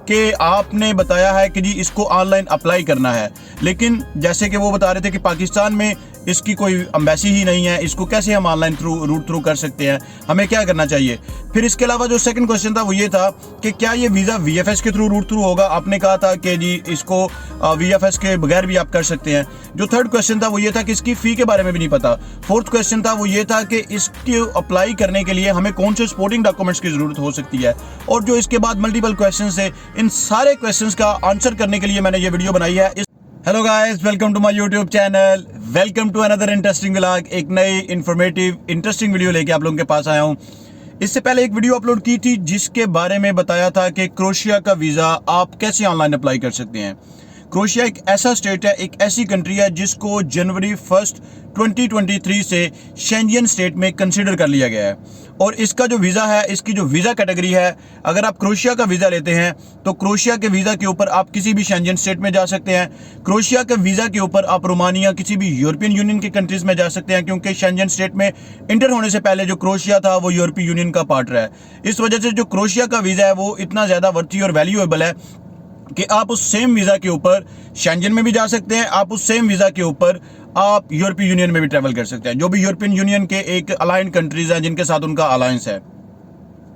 कि आपने बताया है कि जी इसको ऑनलाइन अप्लाई करना है, लेकिन जैसे कि वो बता रहे थे कि पाकिस्तान में इसकी कोई एम्बेसी ही नहीं है, इसको कैसे हम ऑनलाइन रूट थ्रू कर सकते हैं, हमें क्या करना चाहिए। फिर इसके अलावा जो सेकंड क्वेश्चन था वो ये था कि क्या ये वीज़ा वीएफएस के थ्रू रूट थ्रू होगा। आपने कहा था कि जी इसको वीएफएस के बगैर भी आप कर सकते हैं। जो थर्ड क्वेश्चन था वो ये था कि इसकी फ़ी के बारे में भी नहीं पता। फोर्थ क्वेश्चन था वो ये था कि इसके अप्लाई करने के लिए हमें कौन से सपोर्टिंग डॉक्यूमेंट्स की ज़रूरत हो सकती है। और जो इसके बाद मल्टीपल क्वेश्चन थे, इन सारे क्वेश्चन का आंसर करने के लिए मैंने ये वीडियो बनाई है। Hello guys, welcome to my YouTube channel, welcome to another interesting vlog. एक नई इन्फॉर्मेटिव इंटरेस्टिंग वीडियो लेके आप लोगों के पास आया हूँ। इससे पहले एक वीडियो अपलोड की थी जिसके बारे में बताया था कि क्रोएशिया का वीज़ा आप कैसे ऑनलाइन अप्लाई कर सकते हैं। क्रोएशिया एक ऐसा स्टेट है, एक ऐसी कंट्री है जिसको जनवरी 1 2023 से शेंजन स्टेट में कंसिडर कर लिया गया है। और इसका जो वीज़ा है, इसकी जो वीज़ा कैटेगरी है, अगर आप क्रोएशिया का वीज़ा लेते हैं तो क्रोएशिया के वीज़ा के ऊपर आप किसी भी शेंजन स्टेट में जा सकते हैं। क्रोएशिया के वीज़ा के ऊपर आप रोमानिया, किसी भी यूरोपियन यूनियन की कंट्रीज़ में जा सकते हैं, क्योंकि शेंजन स्टेट में इंटर होने से पहले जो क्रोएशिया था वो यूरोपीय यूनियन का पार्ट रहा है। इस वजह से जो क्रोएशिया का वीज़ा है वो इतना ज़्यादा वर्थी और वैल्यूएबल है कि आप उस सेम वीज़ा के ऊपर शेंजन में भी जा सकते हैं, आप उस सेम वीज़ा के ऊपर आप यूरोपीय यूनियन में भी ट्रैवल कर सकते हैं, जो भी यूरोपियन यूनियन के एक अलाइंड कंट्रीज हैं जिनके साथ उनका अलायंस है।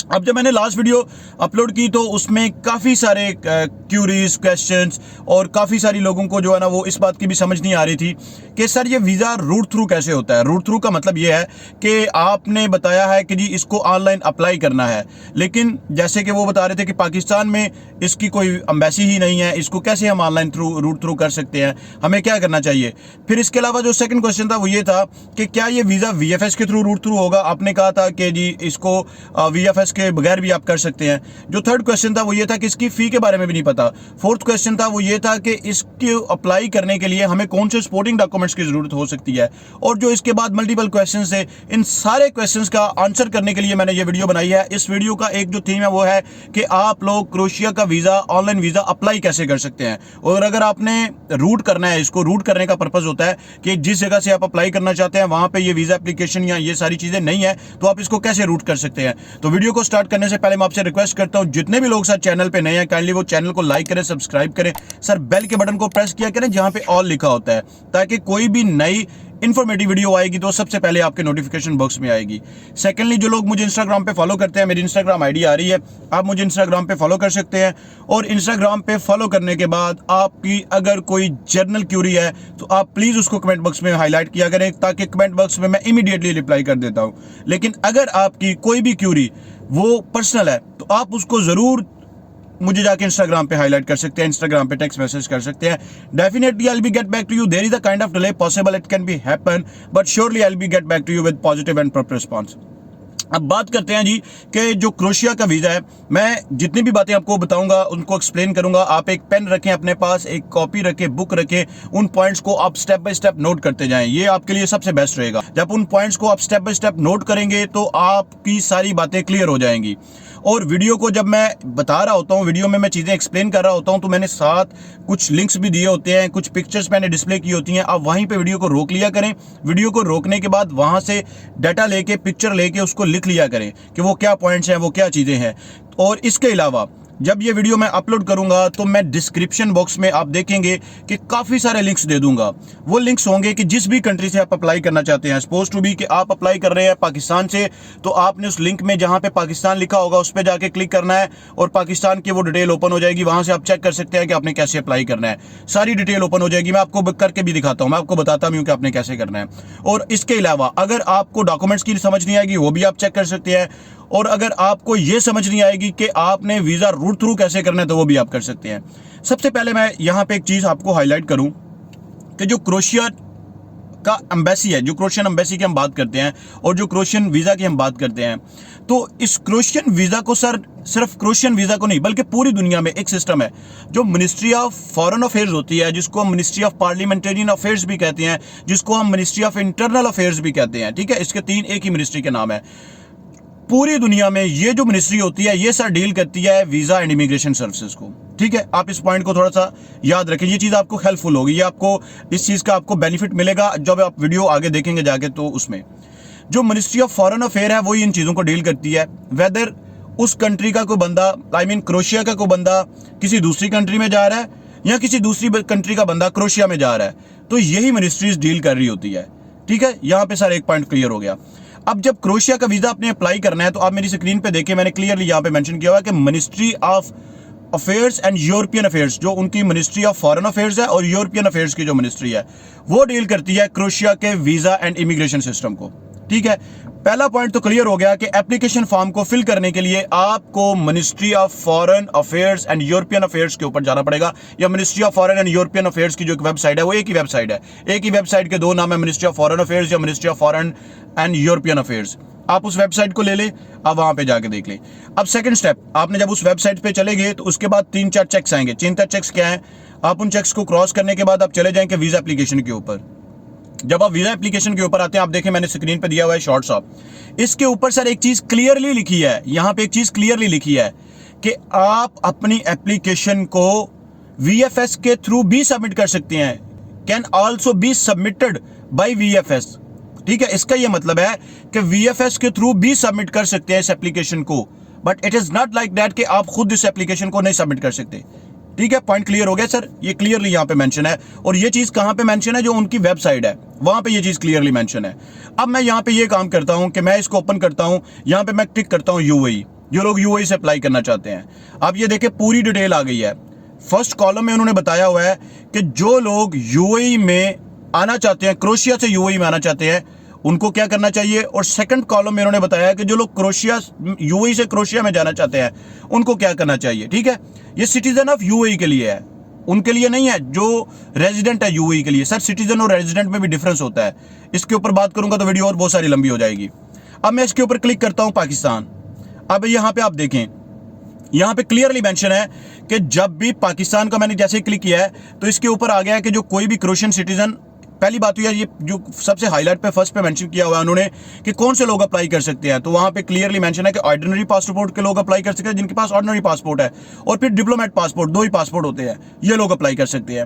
अब जब मैंने लास्ट वीडियो अपलोड की तो उसमें काफ़ी सारे क्यूरीज, क्वेश्चंस और काफ़ी सारी लोगों को जो है ना वो इस बात की भी समझ नहीं आ रही थी कि सर ये वीज़ा रूट थ्रू कैसे होता है। रूट थ्रू का मतलब ये है कि आपने बताया है कि जी इसको ऑनलाइन अप्लाई करना है, लेकिन जैसे कि वो बता रहे थे कि पाकिस्तान में इसकी कोई एम्बेसी ही नहीं है, इसको कैसे हम ऑनलाइन रूट थ्रू कर सकते हैं, हमें क्या करना चाहिए। फिर इसके अलावा जो सेकंड क्वेश्चन था वो ये था कि क्या ये वीज़ा वीएफएस के थ्रू रूट थ्रू होगा। आपने कहा था कि जी इसको वीएफएस के बगैर भी आप कर सकते हैं। जो थर्ड क्वेश्चन था वो ये था कि इसकी फ़ी के बारे में भी नहीं पता। फोर्थ क्वेश्चन था वो ये था कि इसके अप्लाई करने के लिए हमें कौन से सपोर्टिंग डॉक्यूमेंट्स की ज़रूरत हो सकती है। और जो इसके बाद मल्टीपल क्वेश्चन थे, इन सारे क्वेश्चन का आंसर करने के लिए मैंने ये वीडियो बनाई है। इस वीडियो का एक जो थीम है वो है कि आप लोग क्रोएशिया का वीज़ा, ऑनलाइन वीज़ा अप्लाई कैसे कर सकते हैं। और अगर आपने रूट करना है, इसको रूट करने का पर्पज़ होता है कि जिस जगह से आप अप्लाई करना चाहते हैं वहाँ पर ये वीज़ा एप्लीकेशन या ये सारी चीज़ें नहीं है, तो आप इसको कैसे रूट कर सकते हैं। तो वीडियो को स्टार्ट करने से पहले मैं आपसे रिक्वेस्ट करता हूं, जितने भी लोग साथ चैनल पे नए हैं काइंडली वो चैनल को लाइक करें, सब्सक्राइब करें, सर बेल के बटन को प्रेस किया करें जहां पे ऑल लिखा होता है, ताकि कोई भी नई इन्फॉर्मेटिव वीडियो आएगी तो सबसे पहले आपके नोटिफिकेशन बॉक्स में आएगी। सेकेंडली, जो लोग मुझे इंस्टाग्राम पे फॉलो करते हैं, मेरी इंस्टाग्राम आईडी आ रही है, आप मुझे इंस्टाग्राम पे फॉलो कर सकते हैं। और इंस्टाग्राम पे फॉलो करने के बाद आपकी अगर कोई जर्नल क्यूरी है तो आप प्लीज़ उसको कमेंट बॉक्स में हाईलाइट किया करें, ताकि कमेंट बॉक्स में मैं इमीडिएटली रिप्लाई कर देता हूँ। लेकिन अगर आपकी कोई भी क्यूरी वो पर्सनल है तो आप उसको ज़रूर मुझे जाके इंस्टाग्राम पे हाईलाइट कर सकते हैं, इंस्टाग्राम पे टेक्स्ट मैसेज कर सकते हैं। Definitely I will be get back to you. There is a kind of delay possible, it can be happen, but surely I will be get back to you with positive and proper response. अब बात करते हैं जी कि जो Croatia का visa है, मैं जितनी भी बातें आपको बताऊंगा उनको एक्सप्लेन करूंगा। आप एक पेन रखें अपने पास, एक कॉपी रखें, बुक रखें, उन पॉइंट्स को आप स्टेप बाय स्टेप नोट करते जाएं, ये आपके लिए सबसे बेस्ट रहेगा। जब उन पॉइंट्स को आप स्टेप बाय स्टेप नोट करेंगे तो आपकी सारी बातें क्लियर हो जाएंगी। और वीडियो को जब मैं बता रहा होता हूँ, वीडियो में मैं चीज़ें एक्सप्लेन कर रहा होता हूँ, तो मैंने साथ कुछ लिंक्स भी दिए होते हैं, कुछ पिक्चर्स मैंने डिस्प्ले की होती हैं। आप वहीं पे वीडियो को रोक लिया करें। वीडियो को रोकने के बाद वहाँ से डाटा लेके, पिक्चर लेके उसको लिख लिया करें कि वो क्या पॉइंट्स हैं, वो क्या चीज़ें हैं। और इसके अलावा जब ये वीडियो मैं अपलोड करूंगा तो मैं डिस्क्रिप्शन बॉक्स में आप देखेंगे कि काफ़ी सारे लिंक्स दे दूंगा। वो लिंक्स होंगे कि जिस भी कंट्री से आप अप्लाई करना चाहते हैं, सपोज टू बी कि आप अप्लाई कर रहे हैं पाकिस्तान से, तो आपने उस लिंक में जहां पे पाकिस्तान लिखा होगा उस पर जाके क्लिक करना है और पाकिस्तान की वो डिटेल ओपन हो जाएगी। वहां से आप चेक कर सकते हैं कि आपने कैसे अप्लाई करना है, सारी डिटेल ओपन हो जाएगी। मैं आपको करके भी दिखाता हूँ, मैं आपको बताता भी हूँ कि आपने कैसे करना है। और इसके अलावा अगर आपको डॉक्यूमेंट्स की समझ नहीं आएगी वो भी आप चेक कर सकते हैं। और अगर आपको ये समझ नहीं आएगी कि आपने वीज़ा रूट थ्रू कैसे करना है तो वो भी आप कर सकते हैं। सबसे पहले मैं यहाँ पे एक चीज़ आपको हाईलाइट करूँ कि जो क्रोएशिया का एम्बेसी है, जो क्रोएशियन एम्बेसी की हम बात करते हैं और जो क्रोएशियन वीज़ा की हम बात करते हैं, तो इस क्रोएशियन वीज़ा को सर सिर्फ क्रोएशियन वीज़ा को नहीं बल्कि पूरी दुनिया में एक सिस्टम है जो मिनिस्ट्री ऑफ फॉरेन अफेयर्स होती है, जिसको हम मिनिस्ट्री ऑफ पार्लियामेंटेरियन अफेयर्स भी कहते हैं, जिसको हम मिनिस्ट्री ऑफ इंटरनल अफेयर्स भी कहते हैं। ठीक है, इसके तीन एक ही मिनिस्ट्री के नाम है। पूरी दुनिया में ये जो मिनिस्ट्री होती है ये सर डील करती है वीज़ा एंड इमिग्रेशन सर्विसेज को। ठीक है, आप इस पॉइंट को थोड़ा सा याद रखें, ये चीज़ आपको हेल्पफुल होगी, ये आपको इस चीज़ का आपको बेनिफिट मिलेगा जब आप वीडियो आगे देखेंगे जाके। तो उसमें जो मिनिस्ट्री ऑफ फॉरेन अफेयर है वो इन चीज़ों को डील करती है, वेदर उस कंट्री का कोई बंदा, आई मीन क्रोशिया का कोई बंदा किसी दूसरी कंट्री में जा रहा है या किसी दूसरी कंट्री का बंदा क्रोशिया में जा रहा है, तो यही मिनिस्ट्रीज डील कर रही होती है। ठीक है, यहां पे सर एक पॉइंट क्लियर हो गया। अब जब क्रोशिया का वीजा आपने अप्लाई करना है तो आप मेरी स्क्रीन पे देखिए, मैंने क्लियरली यहां पे मेंशन किया हुआ है कि ministry of affairs and European affairs, जो उनकी मिनिस्ट्री ऑफ फॉरेन अफेयर्स है और यूरोपियन अफेयर्स की जो मिनिस्ट्री है, वो डील करती है क्रोशिया के वीजा एंड इमिग्रेशन सिस्टम को। ठीक है, पहला पॉइंट तो क्लियर हो गया कि एप्लीकेशन फॉर्म को फिल करने के लिए आपको ministry of foreign affairs and European affairs के ऊपर जाना पड़ेगा, या ministry of foreign and European affairs की जो एक वेबसाइट है वो एक ही वेबसाइट है, एक ही वेबसाइट के दो नाम है, मिनिस्ट्री ऑफ फॉरेन अफेयर्स या ministry of foreign and European affairs. आप उस वेबसाइट को ले ले, आप वहां पे जाके देख ले। अब सेकंड स्टेप, आपने जब उस वेबसाइट पे चले गए तो उसके बाद 3-4 चेक्स आएंगे। 3-4 चेक्स क्या है, आप उन चेक्स को क्रॉस करने के बाद आप चले जाएंगे वीजा एप्लीकेशन के ऊपर। जब आप वीजा एप्लीकेशन के ऊपर आते हैं, आप देखें मैंने स्क्रीन पे दिया हुआ है शॉर्ट्स ऑफ, इसके ऊपर सर एक चीज क्लियरली लिखी है, यहां पे एक चीज क्लियरली लिखी है कि आप अपनी एप्लीकेशन को VFS के थ्रू भी सबमिट कर सकते हैं, can also be submitted by VFS। ठीक है, इसका यह मतलब है कि VFS के थ्रू भी सबमिट कर सकते हैं इस एप्लीकेशन को, but it is not like that कि आप खुद इस एप्लीकेशन को नहीं सबमिट कर सकते। ठीक है, पॉइंट क्लियर हो गया सर, ये क्लियरली यहां पे मेंशन है, और ये चीज कहां पे मेंशन है, जो उनकी वेबसाइट है वहां पे ये चीज क्लियरली मेंशन है। अब मैं यहां पे ये काम करता हूं कि मैं इसको ओपन करता हूं, यहां पे मैं टिक करता हूं UAE, जो लोग UAE से अप्लाई करना चाहते हैं। अब ये देखें पूरी डिटेल आ गई है। फर्स्ट कॉलम में उन्होंने बताया हुआ है कि जो लोग UAE में आना चाहते हैं, क्रोशिया से UAE में आना चाहते हैं, उनको क्या करना चाहिए, और सेकंड कॉलम में उन्होंने बताया कि जो लोग क्रोशिया UAE से क्रोशिया में जाना चाहते हैं उनको क्या करना चाहिए। ठीक है, ये सिटीजन ऑफ UAE के लिए है, उनके लिए नहीं है जो रेजिडेंट है UAE के लिए। सर सिटीजन और रेजिडेंट में भी डिफरेंस होता है, इसके ऊपर बात करूंगा तो वीडियो और बहुत सारी लंबी हो जाएगी। अब मैं इसके ऊपर क्लिक करता हूं पाकिस्तान। अब यहां पे आप देखें, यहां पे क्लियरली मेंशन है कि जब भी पाकिस्तान का मैंने जैसे क्लिक किया है तो इसके ऊपर आ गया है कि जो कोई भी क्रोशियन सिटीजन, पहली बात हुई है ये जो सबसे हाईलाइट पे फर्स्ट पे मेंशन किया हुआ है उन्होंने कि कौन से लोग अप्लाई कर सकते हैं, तो वहां पे क्लियरली मेंशन है कि ऑर्डिनरी पासपोर्ट के लोग अप्लाई कर सकते हैं, जिनके पास ऑर्डिनरी पासपोर्ट है, और फिर डिप्लोमेट पासपोर्ट, 2 ही पासपोर्ट होते हैं, ये लोग अप्लाई कर सकते हैं।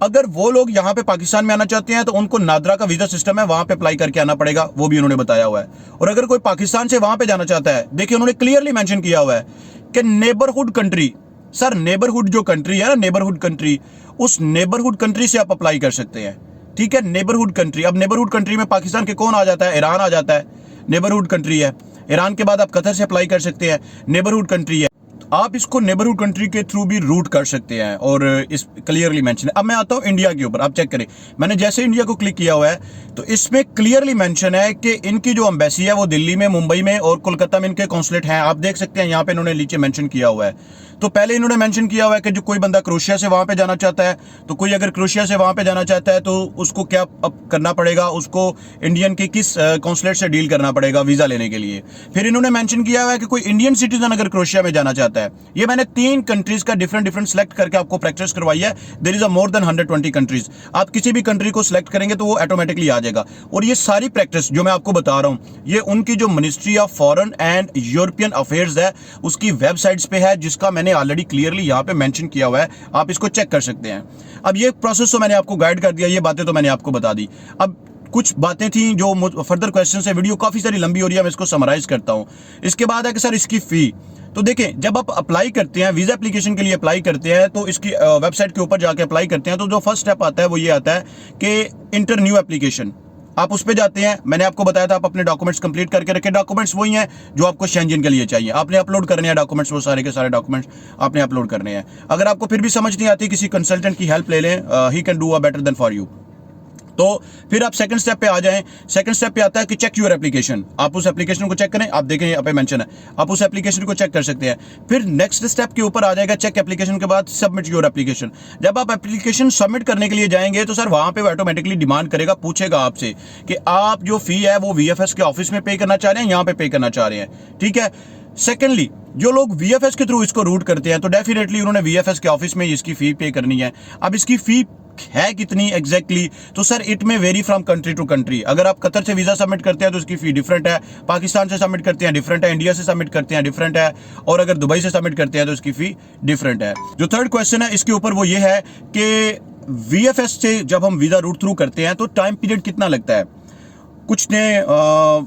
अगर वो लोग यहाँ पे पाकिस्तान में आना चाहते हैं तो उनको नादरा का वीजा सिस्टम है, वहां पे अप्लाई करके आना पड़ेगा, वो भी उन्होंने बताया हुआ है। और अगर कोई पाकिस्तान से वहां पे जाना चाहता है, देखिए उन्होंने क्लियरली मेंशन किया हुआ है कि नेबरहुड कंट्री, सर नेबरहुड जो कंट्री है ना, नेबरहुड कंट्री, उस नेबरहुड कंट्री से आप अप्लाई कर सकते हैं। ठीक है, नेबरहुड कंट्री। अब नेबरहुड कंट्री में पाकिस्तान के कौन आ जाता है, ईरान आ जाता है, नेबरहुड कंट्री है। ईरान के बाद आप कतर से अप्लाई कर सकते हैं, नेबरहुड कंट्री है। आप इसको नेबरहुड कंट्री के थ्रू भी रूट कर सकते हैं, और इस क्लियरली मेंशन है। अब मैं आता हूं इंडिया के ऊपर, आप चेक करें, मैंने जैसे इंडिया को क्लिक किया हुआ है तो इसमें क्लियरली मेंशन है कि इनकी जो एम्बेसी है वो दिल्ली में, मुंबई में और कोलकाता में इनके कॉन्सुलेट हैं। आप देख सकते हैं यहाँ पे इन्होंने नीचे मेंशन किया हुआ है। तो पहले इन्होंने मेंशन किया हुआ है कि जो कोई बंदा क्रोशिया से वहां पे जाना चाहता है, तो कोई अगर क्रोशिया से वहां पे जाना चाहता है तो उसको क्या करना पड़ेगा, उसको इंडियन के किस कॉन्सुलेट से डील करना पड़ेगा वीजा लेने के लिए। फिर इन्होंने मेंशन किया हुआ है कि कोई इंडियन सिटीजन अगर क्रोशिया में जाना चाहता है, ये मैंने 3 कंट्रीज का डिफरेंट सेलेक्ट करके आपको प्रैक्टिस करवाई है। There is a more than 120 countries, आप किसी भी कंट्री को सिलेक्ट करेंगे तो वो ऑटोमेटिकली आ जाएगा। और ये सारी प्रैक्टिस जो मैं आपको बता रहा हूं, ये उनकी जो ministry of foreign and European affairs है उसकी वेबसाइट्स पे है, जिसका मैंने ऑलरेडी क्लियरली यहाँ पे मेंशन किया हुआ है, आप इसको चेक कर सकते हैं। अब ये प्रोसेस तो मैंने आपको गाइड कर दिया, ये बातें तो मैंने आपको बता दी। अब कुछ बातें थी जो फर्दर क्वेश्चन है, वीडियो काफी सारी लंबी हो रही है, मैं इसको समराइज करता हूं। इसके बाद है कि सर इसकी फी, तो देखें जब आप अप्लाई करते हैं वीजा एप्लीकेशन के लिए अप्लाई करते हैं तो इसकी वेबसाइट के ऊपर जाके अप्लाई करते हैं, तो जो फर्स्ट स्टेप आता है वो ये आता है कि इंटर न्यू एप्लीकेशन। आप उस पे जाते हैं, मैंने आपको बताया था आप अपने डॉक्यूमेंट्स कंप्लीट करके रखें। डॉक्यूमेंट्स वही हैं जो आपको शेंजन के लिए चाहिए, आपने अपलोड करने हैं डॉक्यूमेंट्स, वो सारे के सारे डॉक्यूमेंट्स आपने अपलोड करने हैं। अगर आपको फिर भी समझ नहीं आती, किसी कंसल्टेंट की हेल्प ले लें, he can do a better than for you. तो फिर आप सेकंड स्टेप पे आ जाएं। सेकंड स्टेप पे आता है कि चेक योर एप्लीकेशन, आप उस एप्लीकेशन को चेक करें। आप देखें यहाँ पे मेंशन है, आप उस एप्लीकेशन को चेक कर सकते हैं। फिर नेक्स्ट स्टेप के ऊपर आ जाएगा चेक एप्लीकेशन के बाद सबमिट योर एप्लीकेशन। जब आप एप्लीकेशन सबमिट करने के लिए जाएंगे तो सर वहां पे वो ऑटोमेटिकली डिमांड करेगा, पूछेगा आपसे कि आप जो फी है वो VFS के ऑफिस में पे करना चाह रहे हैं, यहाँ पे पे करना चाह रहे हैं। ठीक है, सेकेंडली जो लोग VFS के थ्रू इसको रूट करते हैं तो डेफिनेटली उन्होंने VFS के ऑफिस में इसकी फी पे करनी है। अब इसकी फी है कितनी एग्जैक्टली, तो sir it may vary from country to country. अगर आप कतर से वीजा सबमिट करते हैं तो उसकी फी डिफरेंट है, पाकिस्तान से सबमिट करते हैं डिफरेंट है, इंडिया से सबमिट करते हैं डिफरेंट है, और अगर दुबई से सबमिट करते हैं तो उसकी फी डिफरेंट है। जो थर्ड क्वेश्चन है इसके ऊपर वो ये है कि VFS से जब हम वीजा रूट थ्रू करते हैं तो टाइम पीरियड कितना लगता है। कुछ ने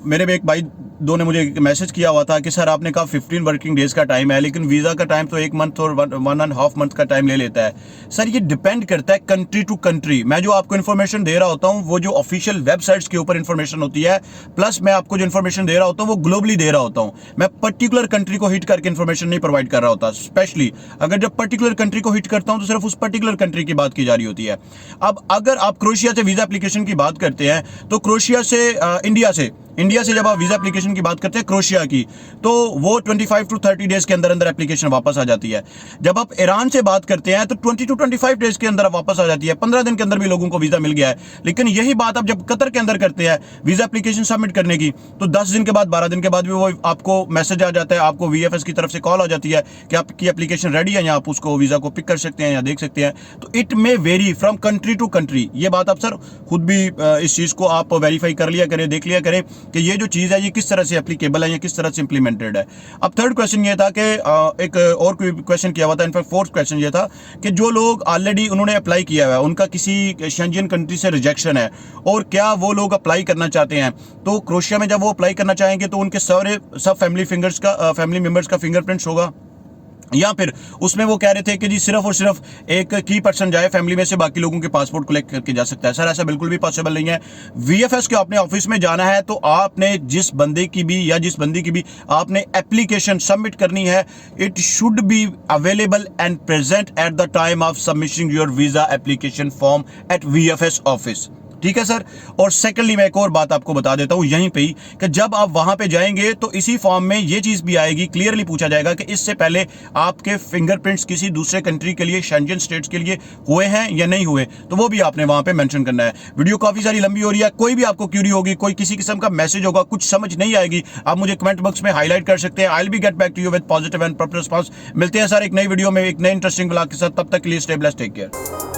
मेरे भी एक भाई दो ने मुझे मैसेज किया हुआ था कि सर आपने कहा 15 वर्किंग डेज का टाइम है, लेकिन वीज़ा का टाइम तो 1 मंथ और 1.5 मंथ का टाइम ले लेता है। सर ये डिपेंड करता है कंट्री टू कंट्री। मैं जो आपको इन्फॉर्मेशन दे रहा होता हूँ वो जो ऑफिशियल वेबसाइट्स के ऊपर इन्फॉर्मेशन होती है, प्लस मैं आपको जो इन्फॉर्मेशन दे रहा होता हूँ वो ग्लोबली दे रहा होता हूँ। मैं पर्टिकुलर कंट्री को हिट करके इन्फॉर्मेशन नहीं प्रोवाइड कर रहा होता। स्पेशली अगर जब पर्टिकुलर कंट्री को हिट करता हूँ तो सिर्फ उस पर्टिकुलर कंट्री की बात की जा रही होती है। अब अगर आप क्रोएशिया से वीज़ा एप्लीकेशन की बात करते हैं तो क्रोएशिया से इंडिया से जब आप वीज़ा एप्लीकेशन की बात करते हैं क्रोएशिया की, तो वो 25 टू 30 डेज के अंदर अंदर एप्लीकेशन वापस आ जाती है। जब आप ईरान से बात करते हैं तो 20 टू 25 डेज के अंदर वापस आ जाती है। 15 दिन के अंदर भी लोगों को वीज़ा मिल गया है। लेकिन यही बात आप जब कतर के अंदर करते हैं वीज़ा एप्लीकेशन सबमिट करने की, तो 10 दिन के बाद 12 दिन के बाद भी वो आपको मैसेज आ जाता है, आपको VFS की तरफ से कॉल आ जाती है कि आपकी एप्लीकेशन रेडी है, या आप उसको वीज़ा को पिक कर सकते हैं या देख सकते हैं। तो it may vary from country to country. ये बात आप सर खुद भी इस चीज़ को आप वेरीफाई कर लिया करें, देख लिया करें कि ये जो चीज़ है ये किस तरह से एप्लीकेबल है या किस तरह से इंप्लीमेंटेड है। अब थर्ड क्वेश्चन ये था कि एक और कोई क्वेश्चन किया हुआ था, इनफैक्ट फोर्थ क्वेश्चन ये था कि जो लोग ऑलरेडी उन्होंने अप्लाई किया हुआ है, उनका किसी शेंजन कंट्री से रिजेक्शन है, और क्या वो लोग अप्लाई करना चाहते हैं, तो क्रोएशिया में जब वो अप्लाई करना चाहेंगे तो उनके सब फैमिली मेंबर्स का फिंगरप्रिंट्स होगा, या फिर उसमें वो कह रहे थे कि जी सिर्फ और सिर्फ एक की पर्सन जाए फैमिली में से, बाकी लोगों के पासपोर्ट कलेक्ट करके जा सकता है। सर ऐसा बिल्कुल भी पॉसिबल नहीं है। VFS के अपने ऑफिस में जाना है तो आपने जिस बंदी की भी आपने एप्लीकेशन सबमिट करनी है, it should be available and present at the time of submitting your visa application form at VFS office. ठीक है सर। और सेकेंडली मैं एक और बात आपको बता देता हूं यहीं पे ही, कि जब आप वहां पे जाएंगे तो इसी फॉर्म में ये चीज भी आएगी, क्लियरली पूछा जाएगा कि इससे पहले आपके फिंगरप्रिंट्स किसी दूसरे कंट्री के लिए, शेंजन स्टेट्स के लिए हुए हैं या नहीं हुए, तो वो भी आपने वहां पे मेंशन करना है। वीडियो काफी सारी लंबी हो रही है, कोई भी आपको क्यूरी होगी, कोई किसी किस्म का मैसेज होगा, कुछ समझ नहीं आएगी, आप मुझे कमेंट बॉक्स में हाईलाइट कर सकते हैं। I will be get back to you with positive and proper response. मिलते हैं सर एक नई वीडियो में एक नए इंटरेस्टिंग ब्लॉग के साथ, तब तक के लिए स्टे ब्लेस्ड, टेक केयर।